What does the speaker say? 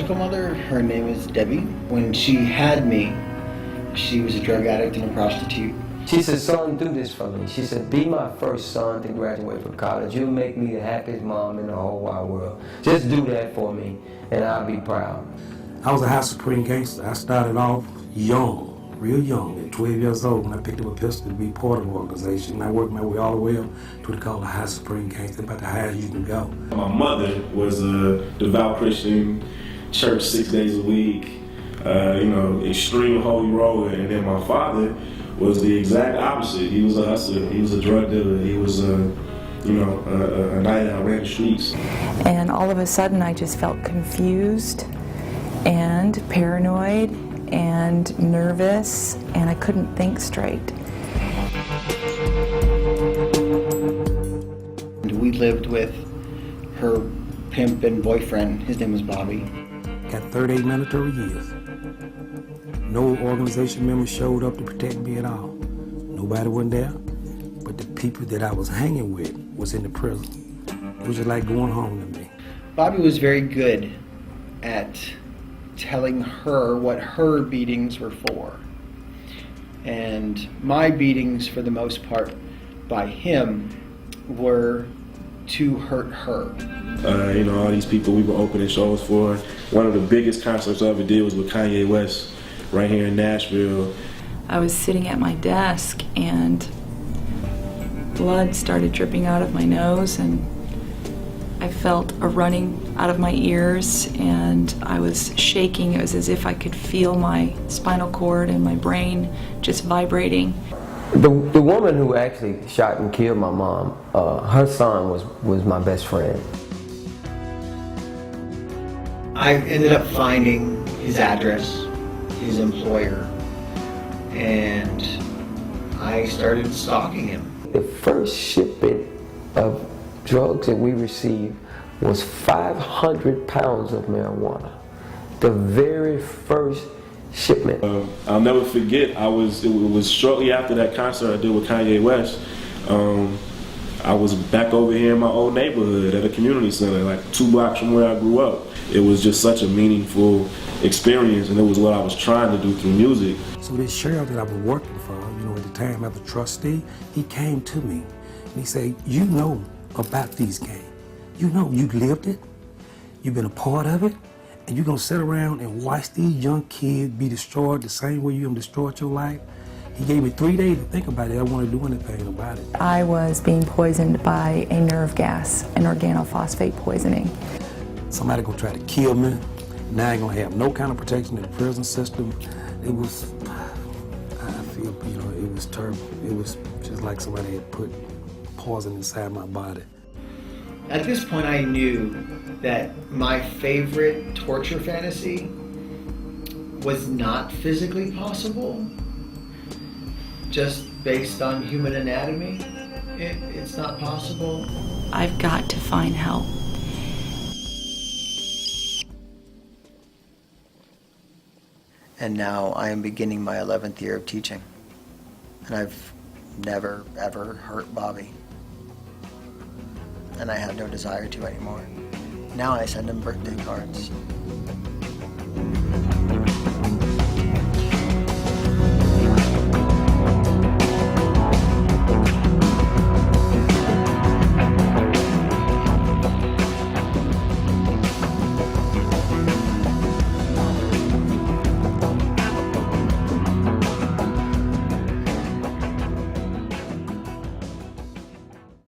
biological mother, her name is Debbie. When she had me, she was a drug addict and a prostitute. She said, son, do this for me. She said, be my first son to graduate from college. You'll make me the happiest mom in the whole wide world. Just do that for me, and I'll be proud. I was a high supreme gangster. I started off young, real young, at 12 years old when I picked up a pistol to be part of the organization. I worked my way all the way up to what they call a high supreme gangster, about the highest you can go. My mother was a devout Christian, church 6 days a week, extreme holy roller, and then my father was the exact opposite. He was a hustler, he was a drug dealer, he was a night out, ran the streets. And all of a sudden I just felt confused and paranoid and nervous, and I couldn't think straight. We lived with her pimp and boyfriend. His name was Bobby. Got 38 mandatory years. No organization member showed up to protect me at all. Nobody went there, but the people that I was hanging with was in the prison. It was just like going home to me. Bobby was very good at telling her what her beatings were for. And my beatings, for the most part, by him, were to hurt her. All these people we were opening shows for. One of the biggest concerts I ever did was with Kanye West, right here in Nashville. I was sitting at my desk and blood started dripping out of my nose, and I felt a running out of my ears, and I was shaking. It was as if I could feel my spinal cord and my brain just vibrating. The woman who actually shot and killed my mom, her son was my best friend. I ended up finding his address, his employer, and I started stalking him. The first shipment of drugs that we received was 500 pounds of marijuana. The very first shipment. I'll never forget, it was shortly after that concert I did with Kanye West. I was back over here in my old neighborhood at a community center, like 2 blocks from where I grew up. It was just such a meaningful experience, and it was what I was trying to do through music. So this sheriff that I was working for, at the time as a trustee, he came to me and he said, you know about these gangs. You know, you lived it, you've been a part of it, and you're gonna sit around and watch these young kids be destroyed the same way you destroyed your life. He gave me 3 days to think about it. I didn't want to do anything about it. I was being poisoned by a nerve gas, an organophosphate poisoning. Somebody gonna try to kill me. Now I ain't gonna have no kind of protection in the prison system. It was, I feel, it was terrible. It was just like somebody had put poison inside my body. At this point, I knew that my favorite torture fantasy was not physically possible. Just based on human anatomy, it's not possible. I've got to find help. And now I am beginning my 11th year of teaching. And I've never, ever hurt Bobby. And I have no desire to anymore. Now I send him birthday cards.